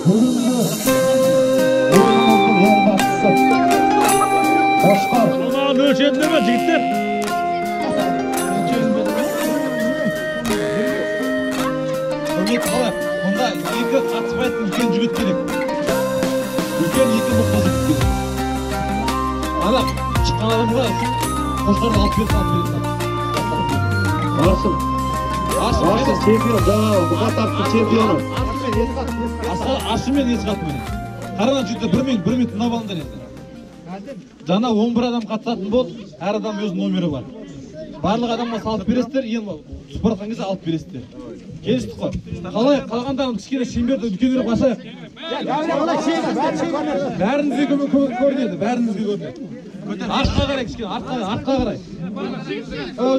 Ona ölçeğinde mi jigitler? Bunda iki atmayet ülken jigit gerek. Ülken iki mutlu jigit gerek. Ana çıkan adamga koşlarını alıp verirsen. Arsın. Arsın çempiyon. Жаңа бұға таптың чемпионы. Ашымен есі қатмын. Қарынан жүйтті бір мен тыңдап алыңдар енді. Жаңа 11 адам қатысатын болды, әр адам өз номері бар. Барлық адамға салып бересіздер, енді сұхбатқан кезде алып бересіздер. Келістік қой. Қалай қалғандарын кішкене шеңберді үлкенірек ашайық. Бәріңізге көрінеді, бәріңізге көрінеді. Артқа қарай кішкене, артқа қарай.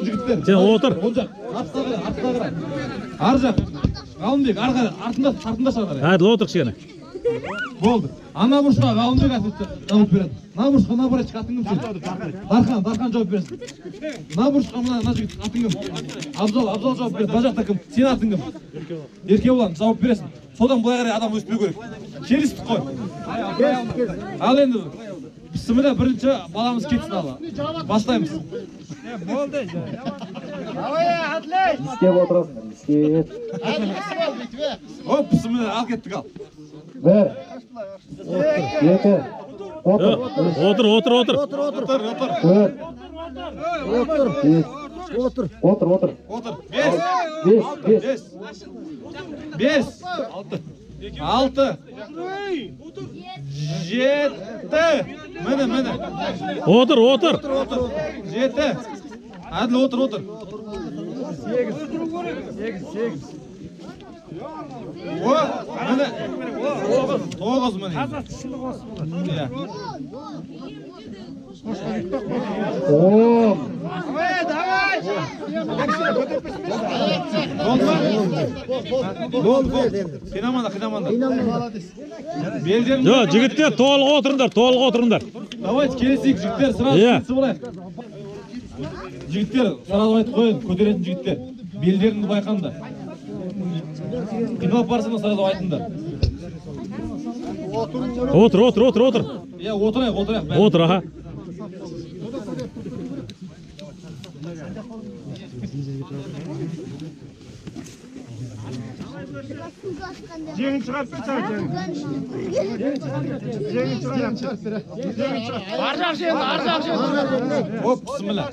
Жігіттер. Сен отыр. Ол жақ, артқа қарай. Ар жақ. Ғалымбек, ар қарай, артында қарай. Hadi otur kişine. Болды. Ана бұрышқа Ғалымбек әсетті жауап береді. Мына бұрышқа мына бұрышқа атын кім сен? Дархан жауап берсін. Мына бұрышқа мына жігіт атын кім? Абзал жауап береді. Мына жақта кім? Сен атын кім? Еркебұлан жауап бересің. Содан былай қарай адам өспеу керек. Келістік қой. Ал енді бісміллә бірінші баламыз кетсін ала. Бастаймыз. Болды. İskep oturasın. İskep. Оп, бісміллә, ал кеттік ал. Bir. Екі. Otur. Otur. Отыр. Dört. Otur. Отыр. Beş. Алты. Жеті. Міне. Otur. Жеті. Әділ отыр. Сегіз. О, міне. Тоғыз міне. On. Болды. Қинаманда. Yo, jigitler to'liq o'tiringlar. Давайте келесейік жігіттер, сразу келесі болайық. Жігіттер, сразу айтып қойын, көтеретін жігіттер. Белдеріңді байқаңдар. Қиналып барсаңдар сразу айтыңдар. Otur. Иә, отырайық. Otur aha. Жеңін шығарып бер, жеңін шығарып бер. Ар жақ жеңін. Оп, бісміллә.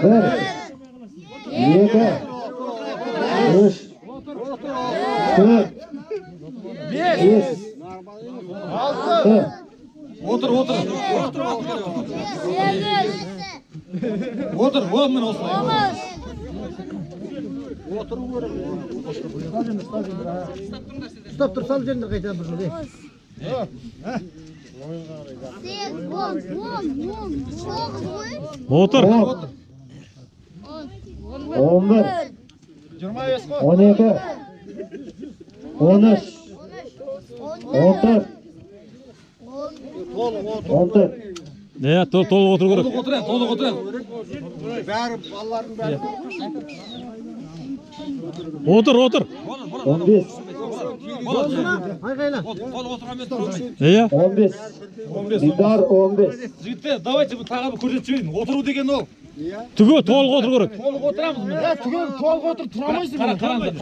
Bir. Екі. Üç. Dört. Beş. Altı. Отыр. О, міне осылай. Stop tur sal жерінде қайта бір жыл. 10. Otur. 11. 12. 13. 14. 14. Ne, to'liq o'tir kerak. To'liq o'tiradi. Бәрі, балалардың бәрі. Otur. 15. Айқайла. 15. Didar 15. Жігіттер, давайте тағы бір көрсетіп жіберейін. Отыру деген ол. Түгел to'liq o'tir kerak. Толық отырамыз міне. Түгел толық отыр, тұра алмайсың. Қараңдар.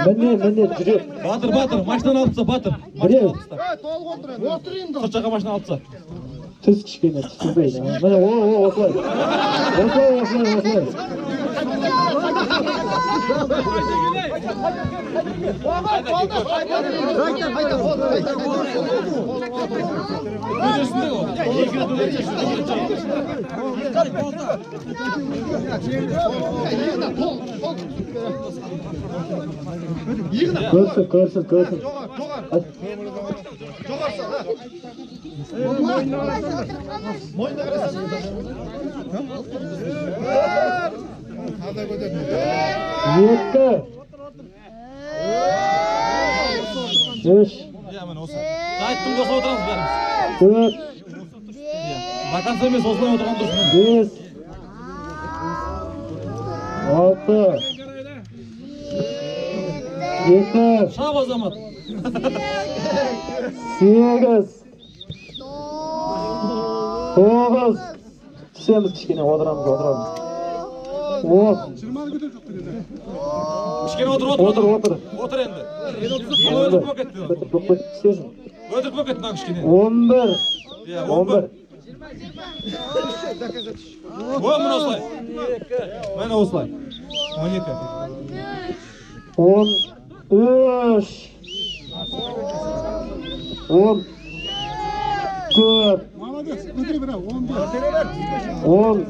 Mene жүрек. Батыр, машинаны алып тастап, Батыр. Біреу. Толық отыр енді. Сырт жаққа машина алып тастап. Түс кішкене түсінбейді. Міне осылай. Körsün. Yetti. 3, Ya mana olsa. Aytdim qo'shib o'tiramiz barimiz. 4, Vakansiya emas, o'zlay o'tirgan tursin. 5, 6, 7, Sog' Azamat. 8, 9. Tushamiz kichkina, o'tiramiz. 10. Kichkina o'tir. O'tir endi. O'tirib bo'lib ketdi. O'tirib bo'lib ketdi kichkina. 11. Ya, 11. Mana oslay. Mana oslay. 12. 13. 14. Молодец, смотри, брат, он 10.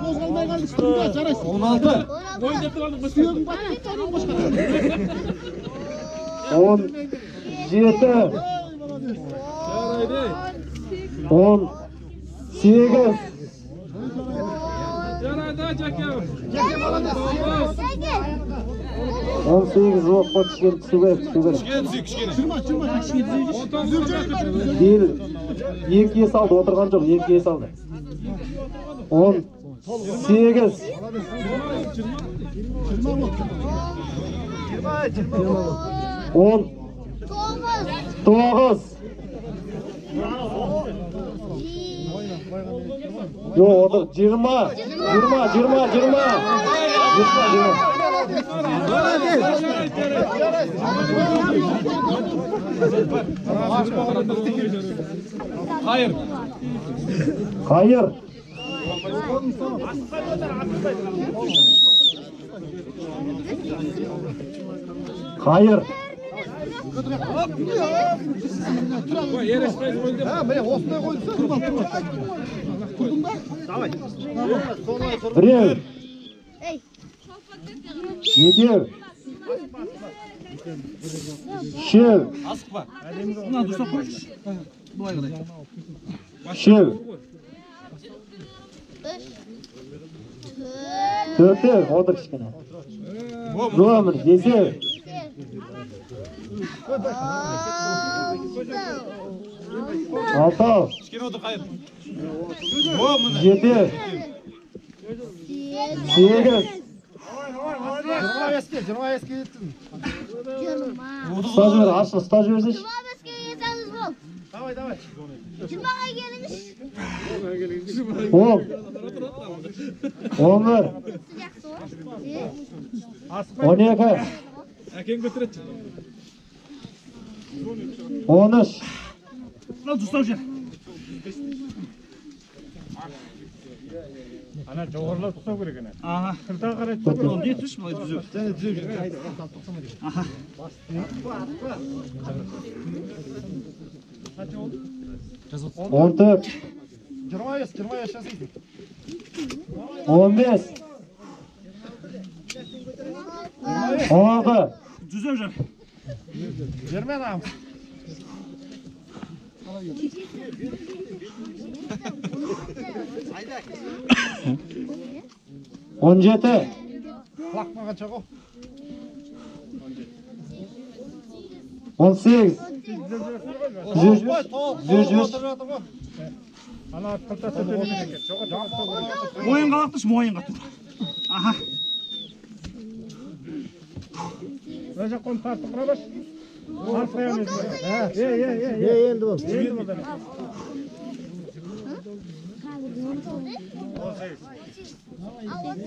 Qo'zg'almay qoldi, üstünde jaraysiz. 16. 17. 18. On sekiz vaqtga tushgan suga Değil. Yenkiye saldı, oturgan жоқ, yenkiye saldı. 18. 19. Yo, otur. 20. Hayır. Ha, ben hostaya koydum. Kurdun da. Davay. Birev. 7. Şev. Asık bak. Buna dursa koy. Bulay kadar. Şev. 4. Otur kichkina. Zo'mir, 7. 6. Kichkina o'tir, hayır. 7. 8. Жиырма беске жеттім. Staj ver, açla staj versin. Давай, давай. 10. 11. 12. Әкең көтіреді. 13. Al тұстау жер. Ana жоғарлау тұсау керек ана. Аха. Сыртқа қарай тұсау керек. Не түш былай түзеп. Және түзеп жүр. Аха. 14. 25 жасайсың. 15. 16. Түзеп жер. Жиырма ағам. On жеті. Құлақмаған чоғы. 18. Ана қылтасы дөрмек екен. Жоға Мойынға ақтыш, мойынға тұр. Аха. мына жақтан тартып қыра баш. Тартып қоямын өзіне. Енді бол. Енді болды.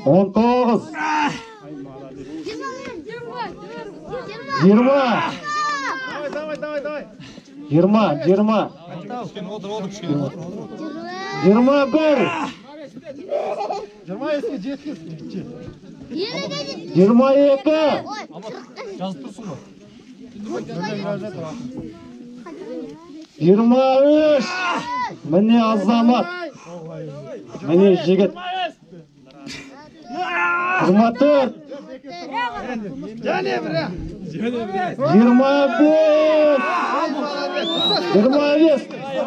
19. 20. Давай. 20. Kichkina o'tir, kichkina. 21. 25-ке жеткіз. 22. Жазып тұрсың ба? 23. Mine Azamat. Mine Jigit. 24. 25.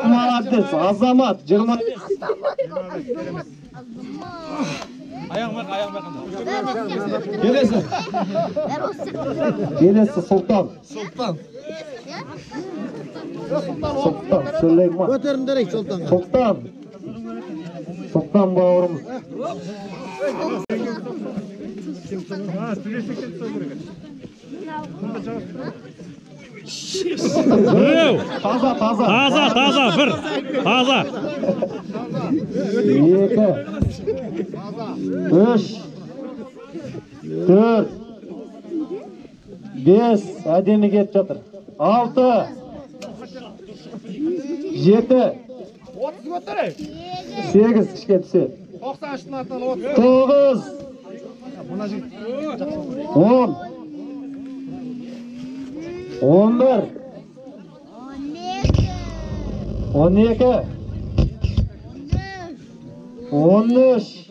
Молодец. Azamat. 20. Ayağım var. Келесі. Келесі Сұлтан. Сұлтан. Сұлтан, Сулейман. Көтеріндерек Сұлтанға. Сұлтан. Сұлтан бауырымыз. Біреу. Таза. Таза, бір. Таза. 2 3 4 5 әдемі кетіп жатыр. 6 7 30 көтерейік. 8 кішке түседі. 93-тің артынан 30. 9 10 11 12 13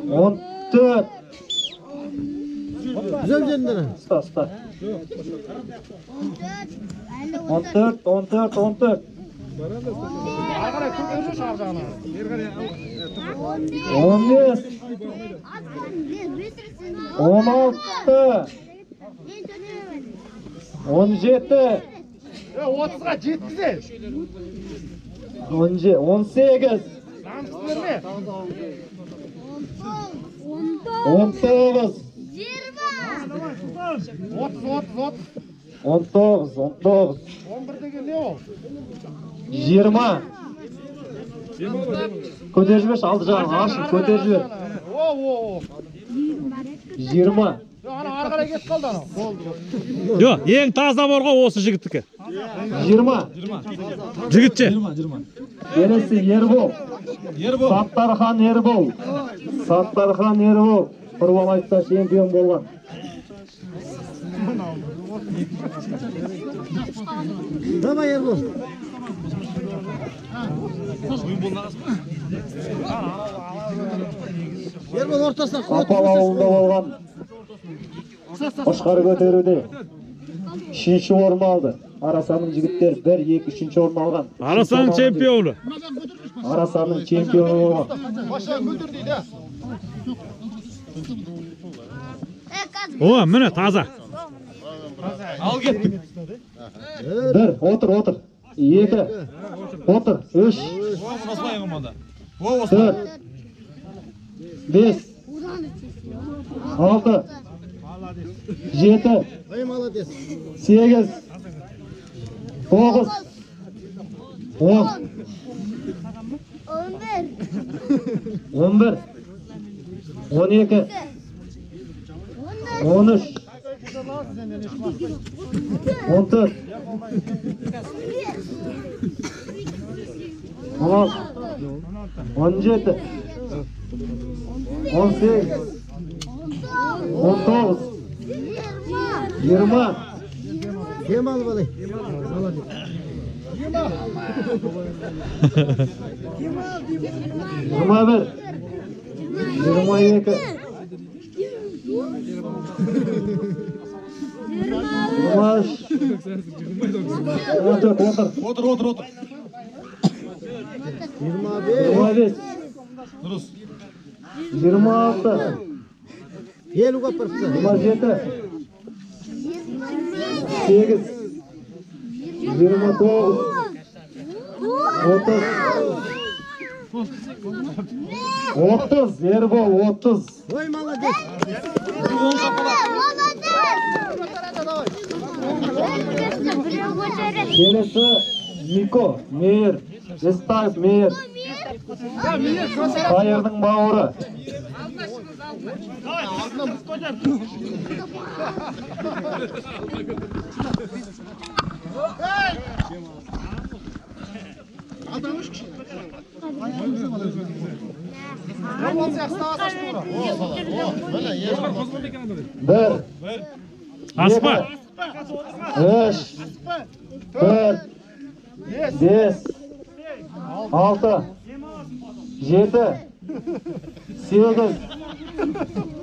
14 Güzel yerindere. Usta. 14 Арқарай көтерші шағып жағына. 15 16 17 30-ға жеткізе. 18 Намысты берме. 19 30. 19 11 деген не ол? 20 көтеріп жіберші, алды жағын ашын, көтеріп жібер. 20 Ана арқарай кетіп қалды анау. Болды. Жоқ, ең таза болған осы жігіттікі. 20 Жігітше. 20. Келесі Ербол. Ербол. Саттархан Ербол. Құрбан айтса чемпион болған. Давай Ербол. Ербол ортасына Апал ауылында болған. Қошқар көтеруде 3-ші орын алды. Арасаның жігіттер 1, 2, 3-ші орын алған. Арасаның чемпионы. Арасаның чемпионы болған. Баштан күлдір дейді. О, міне таза. Ал кеттік. 1, отыр. 2, отыр. 3, 4, 5, 6, 7, Ey молодец. 8, 9, 10, 11, 12, 13, 14, 16, 17, 18, 19, 20, Dem al balay. Молодец. 21, 22, 23, Отыр. 25, Дұрыс. 26, 50 kapırsa. 27, 8, 29, 30, Ербол 30. Ой молодец. Келесі Мико, Мейір, Естаев Мейір. Қайырдың бауыры. Bir, Aspa. 3, 4, 5, 6, 7, 8,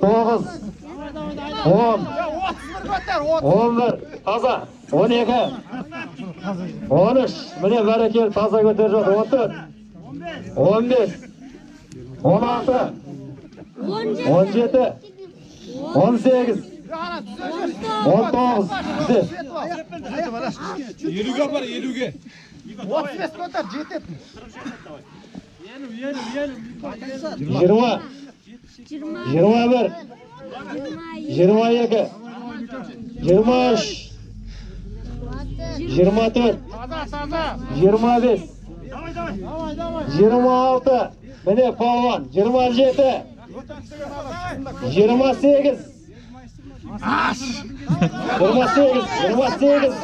9, 10, 11, таза, 12, 13, міне бәрекел таза көтеріп жатыр, 14, 15, 16, 17, 18, 19, bize. 50'ge var, 50'ge. 35 ko'tar, jetyapti. 20, 21, 22, 23, 24, 25, 26, mene polvon, 27, 28, 28, 29,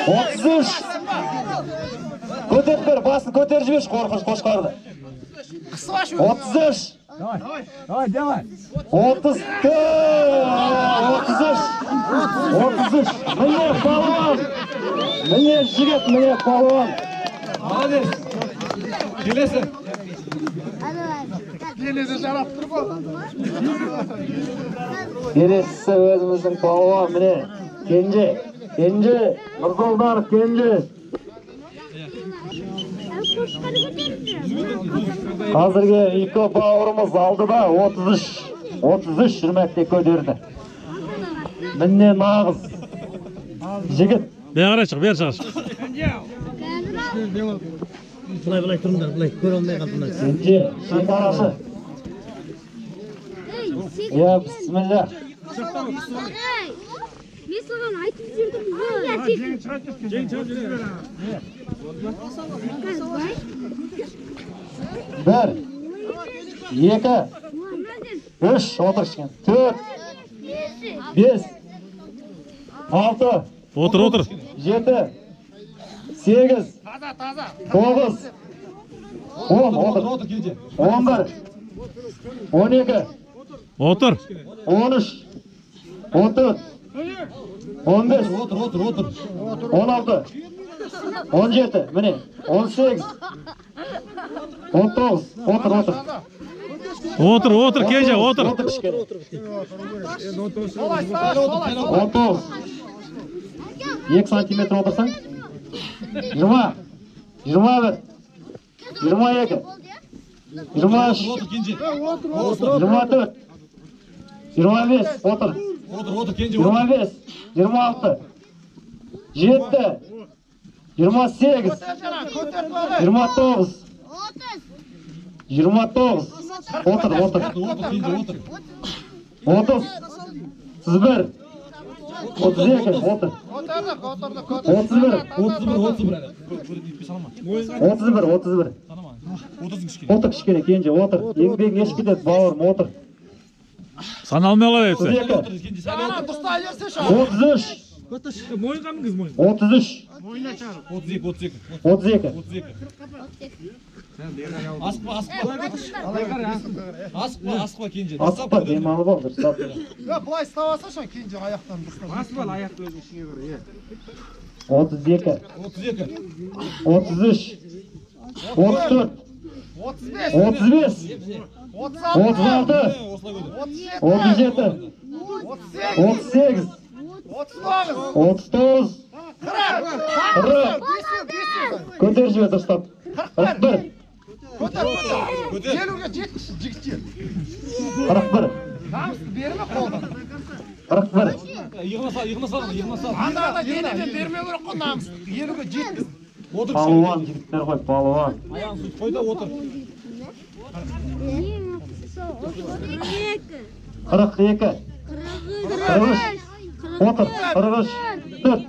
33. Көтеріп басын көтеріп жіберші қорқыныш қошқарды. 33. Давай, давай. 34. 33. Міне палуан. Міне жігіт, міне палуан. Молодец. Келесі. Келесі өзіміздің палуан, міне. Кенже, Мырзолдаров Кенже. Қазірге екі бауырымыз алдыда 33 жүрмәкте көтерді. Міне нағыз жігіт. Бері çık, beri çık. Былай тұрыңдар, былай көре алмай қалдыңдар. Кенже, шекарашы. Я, бисмилля. Мен саған айтып жүрдім Bir, iki, üç, otur şimdi. 4, 5, 6, Otur. 7, 8, 9, 10, otur. Otur Kence. 11, 12, Otur. 13, 14, 15, Otur. 16, 17, mene, 18, 19, Otur Kence, otur. Otur kişkene. 19, 2 santimetre otursan. 20, 21, 22, 23, Otur Kence. 24, 25, otur. Otur Kence. 25, 26, 7, 28, 29, 29, otur. Otur Kence, otur. 30, 31, 32, otur. 31, 31. Otur kişkene Kence, otur. Еңбегің еш кетеді, бауырым, otur. Sana almıyorlar hepsi. 32, 33, 33, 32. Асықпа Кенже. Асықпа, демалы бол, дұрыстап. Былай ұстап алсашы, кейін аяқтан дұрыстап. 32, 32. 33, 34, 35, 36, 37, 38, 39, 40. Көтер жібер дұрыстап. 41, 41, Берме қолдан. 41, Yığına sal. Анда денеден берме керек қой намыс. 50-ге жеткіз. Otur. палуан жігіттер ғой, палуан. Ayağını koy da otur. 42, 43, otur. 43, 4,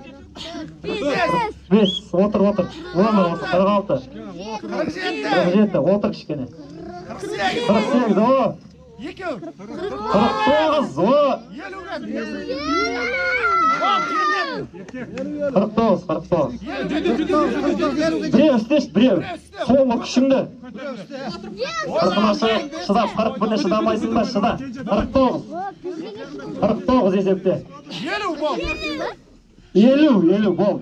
5, otur. 46, 47, otur kişkene. 48, o. 49, o. 49. Біреу істеші, біреу. Соңғы күшіңді. 40-ына шыдап, 41-не шыдамайсың ба, шыда. 49 есепте. 50 bol, 50. 55.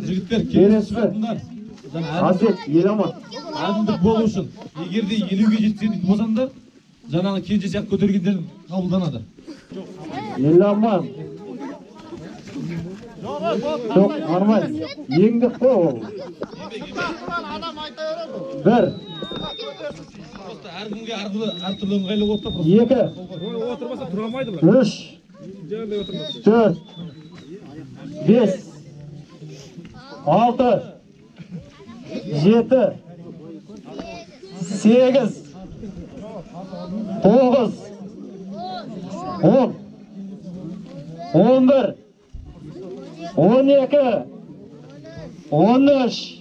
Жігіттер Келесізбі? Азет, ел аман. әділдік болу үшін егер де 50-ге жетсе дейтін болсаңдар жаңағы кенже сияқты көтергендер қабылданады. Ел аман. Çok normal. Еңдік қой ол. Bir. Әркімге әртүрлі ыңғайлы болып та. 2. Отырмаса тұра алмайды бұлар. 3. 4. 5. 6. 7. 8. 9. 10. 11. 12. 13.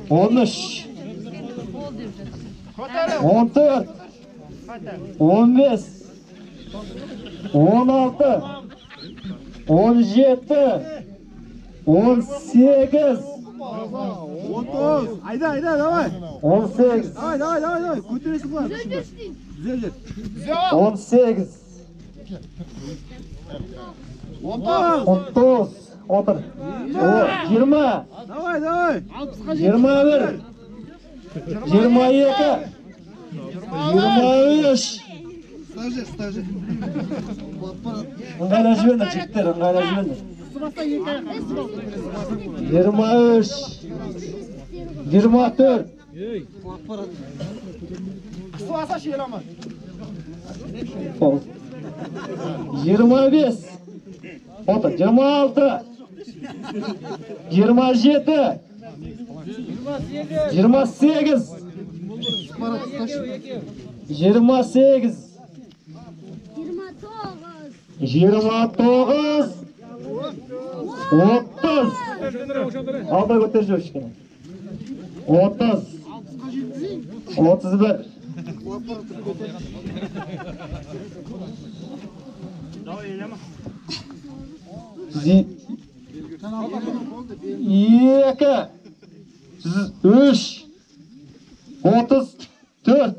13. 14. 15. 16. 17. 18. 19. Ayda davay. 18. Davay. Götüresin var. Güzel. 18. 30. Otur. 20. Davay. 21. 22. 23. Stajyer. Ыңғайла жіберіңдер, жігіттер, ыңғайла жіберіңдер. 23. 24. Kısvasa şey ama. 25. Otur. 26. 27. 28. 28. 29. 30. Alda götüreceğim işte. 30. 31. 2. 3. 34.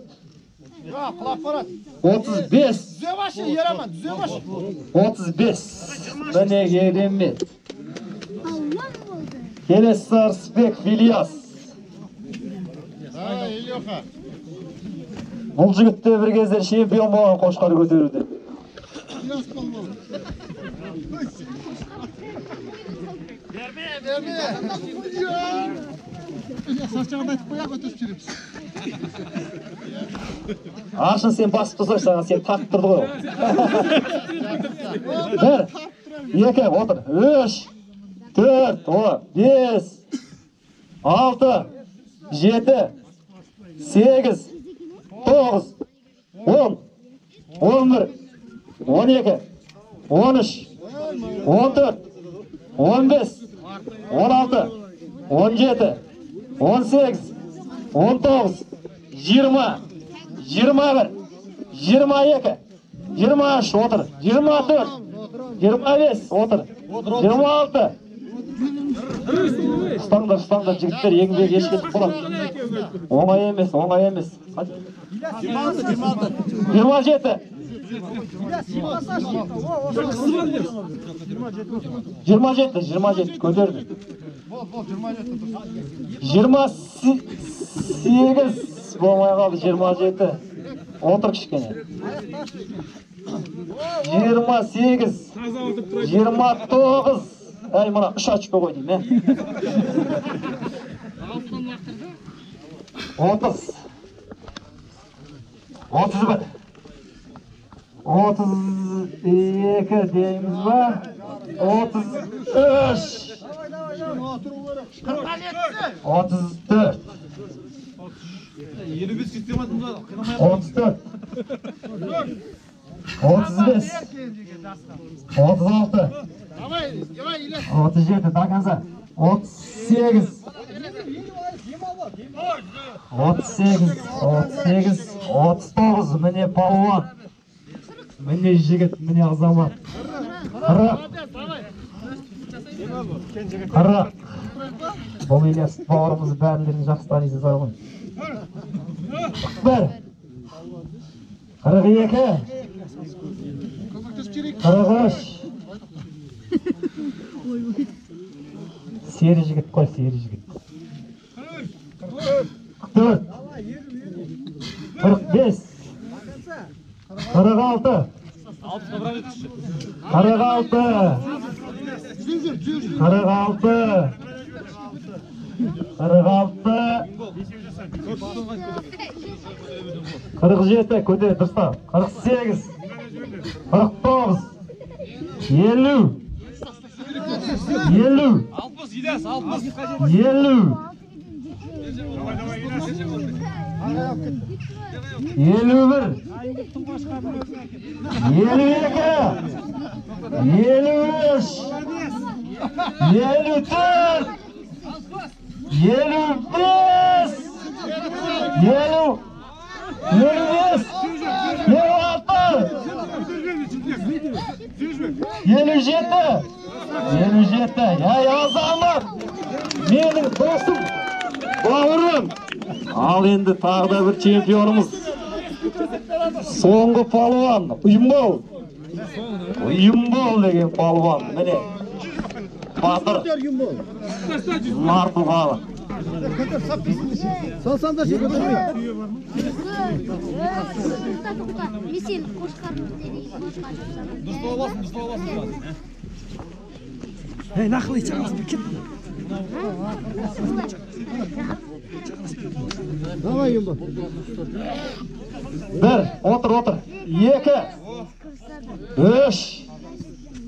Ya kulak parat. 35. Düze başı yer ama düze başı. 35. Bana gelin Kelesar Spek Filyas. Бұл жігітте бір кездер чемпион болған қошқар көтеруде. Ашын сен басып тұрсай саған, сен тартып тұрды ғой. 1, 2, отыр. 3, 4, 5, 6, 7, 8, 9, 10, 11, 12, 13, 14, 15, 16, 17, 18, 19, 20, 21, 22, 23, otur. 24, 25, otur. 26. Ұстаңдар, жігіттер, еңбек ешкендік болады. Оңай емес. 27. 27, көтерді. 28 болмай қалды, 27. Отыр кішкене. 28, 29. Әй, мұна 3 очко қой дейм, 30. 31. 32 deyimiz var. 33. 34. 25 sistematimizda 34. 35. 36. 37 до конца. 38. 38, 39, mine palvon. Mine jigit, mine azamat. Qirq. Qirq. Bu Ilyas bağrımız bərlərini жақсы tanıysiz ғой. 41. 42. 43. Seri jigit qo'y, seri jigit. 44. 45. 46. 46. 46. 47 көтер дұрыстап. 48. 49. 50. 50. 60 İlyas 60. 50. 51. 52. 53. 54. 55. 56. 57. Ya yazanlar. Mening dostum. Bağırım. Al endi tағы da bir çempionumuz. Soңғы palvan. Uyumbol. Uyumbol деген palvan. Mine. Batır. Martuğalı. Salsan da şey götürmeyin. Месел қошқарымыз дейді. Hey naklı çağırsın kim? Давай yumba. Bir, otur. 2. 3.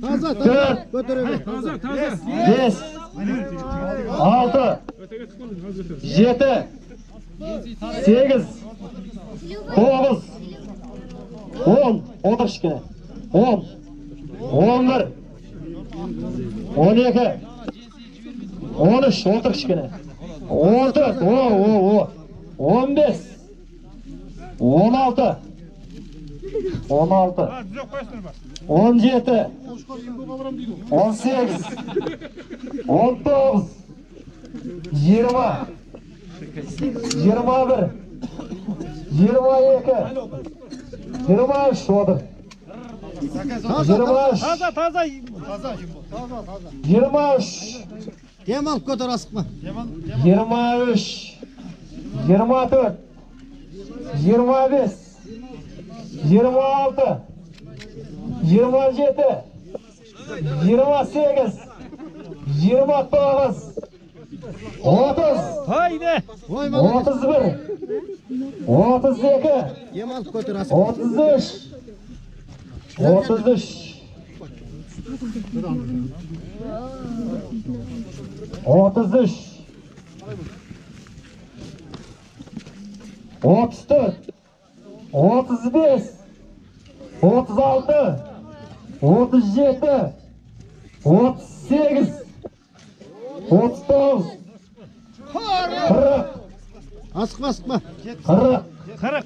Taza Dört. götürelim. 5. 6. 7. 8. 9. 10. Otur şikine. 10. 11. 12. 13. Otur şikine. 14. 15. 16. 16. 17. 18. 19. 20. 21. 22. 23 odur. 23. Taza. 23. Dem alıp götür asıkma. 23. 24. 25. 26. 27. 28. 29. 30. Haydi. Oy malı. 31. 32. Dem alıp götür asıkma. 33. 33. 33. 34. 35. 36. 37. 38. 39. 40. Asıkma. 40. 40.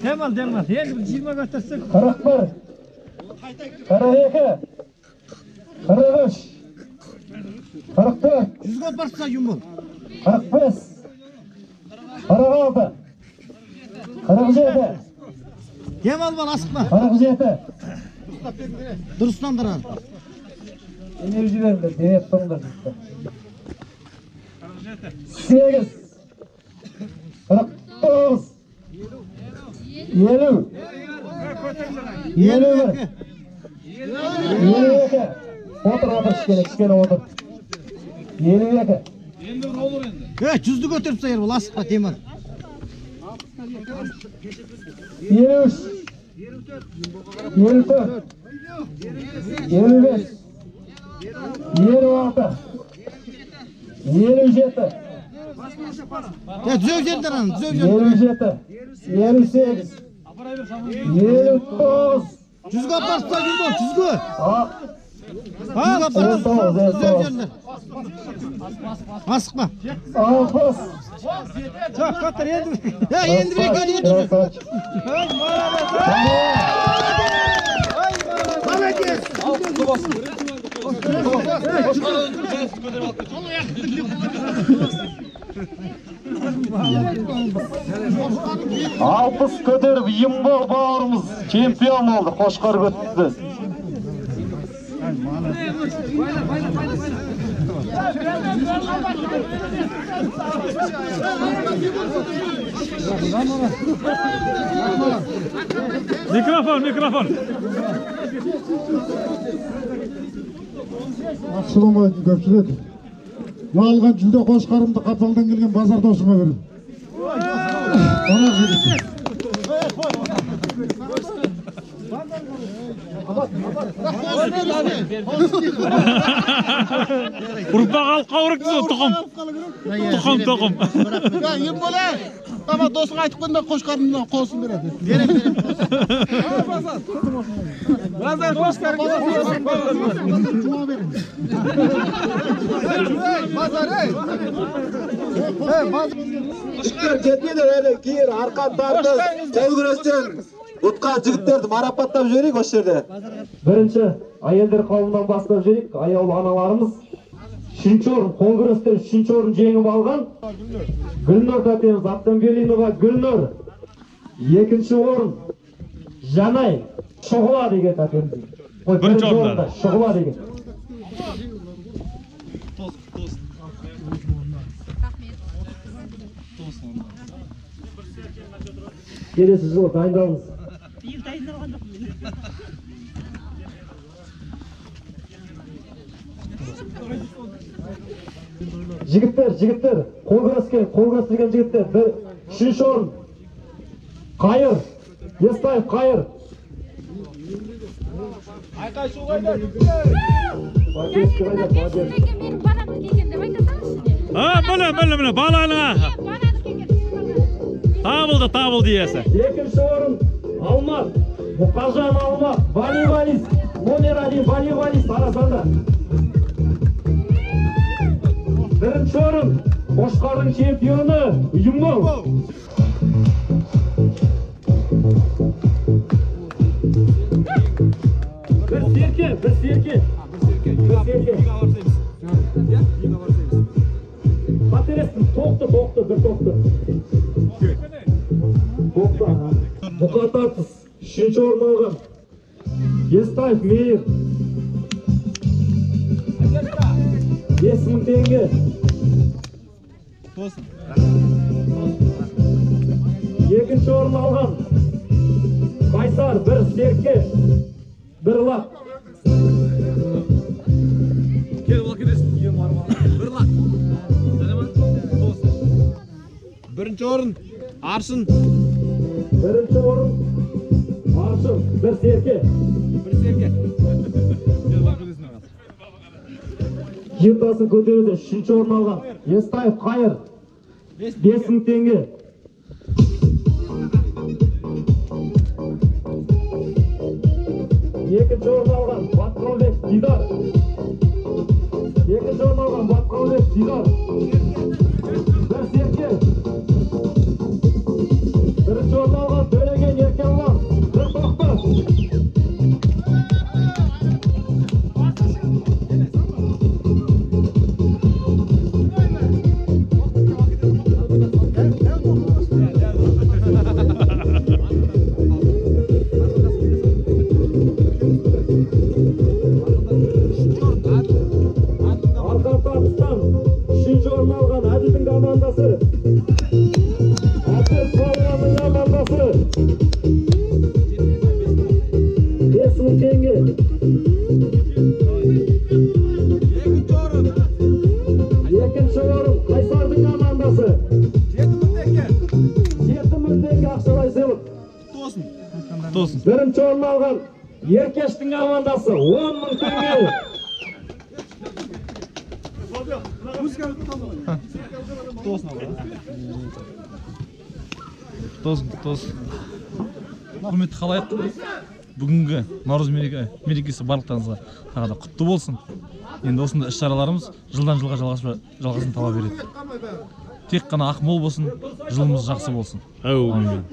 Demal. Endi 20 götürsek. 41. 42. 43. 44. Yüzgün barsa yumba. 45. 46. 47. Dem al bana asıkma. 47. Duruslandır al. Enerjilerinde devlet sonunda. 8. 49. 50. 51. 52. Otur şikene otur. 52. Evet yüzlü götürüp sayır bu asıkma dem al. 23. 24. 25. 26. 27. Ya düzöv yerden alın. Düzöv yerden. 27. 28. 29. Düzgün barsa yumba. Düzgün. Asıkma. Alpız. Çok katır yedim. Ya endi bir ekran yedim. Alpız Köderov Yimbo bağırımız çempiyon oldu. Qo'shqor götürdü. Mikrofon. Assalomu alaykum ko'pchilik. Men olgan juda qo'shqarimni Qapaldan kelgan bozor do'stimga beraman. Ona beraman. Urpa qalqavrik tuxum. Tuxum. Ya yem bola. Tamam do'sting aytib qo'ydi, qo'shqarimdan qo'lsin beradi. Bazen qo'shqarim Ketmedi öyle gir arka tarafta çevresden Utqa jigitlerdi marapatlab jibering o'sha yerda. Birinchi ayollar qavmidan boshlab jirik. Ayol onalarimiz uchinchi o'rin kongressda uchinchi o'rin jengib olgan Gulnur Tatiyeva Abdambelinova Gulnur. Ikkinchi o'rin Janay Shug'ula degan Tatiyeva. Birinchi o'rinda Shug'ula degan. Kelesi yıl dayandalımız. Jigitler, kongres degan jigitler. Üçüncü o'rin. Qayır. Yestayev Qayır. Ayqay suv qo'ydi. Men banani kelgan deb aytasanchi. Ha, mana. Balana. Tabıldı yese. İkinci o'rin Almat. Muqaddam Almat. Voleybolist. Номер 1 voleybolist arasında. Birinchi o'rin Qo'shqorning chempioni Yummo. Bir serke. Patates to'xta, bir to'xta. Muqaddam 3-chi o'rin olgan. Yestayev Meir. 5000 tenge. Ikkinchi o'rin olgan. Qaysar bir serke. Bir lak. Birinchi o'rin Arshin. Birinchi o'rin Arshin bir serke. Yıldaсын ko'tardi, 3-chi o'rin olgan. Yestayev Qayır. 5000 tenge. Ikkinchi o'rin olgan Batqonbek Didor. Bir serke. Birinchi o'rin olgan To'lagan Erkanlar. Bir to'xta. Birinchi o'rin olgan Erkashning amandasi 10.000 tenge. To'z. Hurmatli xaloyiq. бүгінгі Наурыз мерекесі барлықтарыңызға тағы да құтты болсын. Енді осындай іс-шараларымыз жылдан жылға жалғасын таба береді. Тек қана ақмол болсын, жылымыз жақсы болсын. Әумин.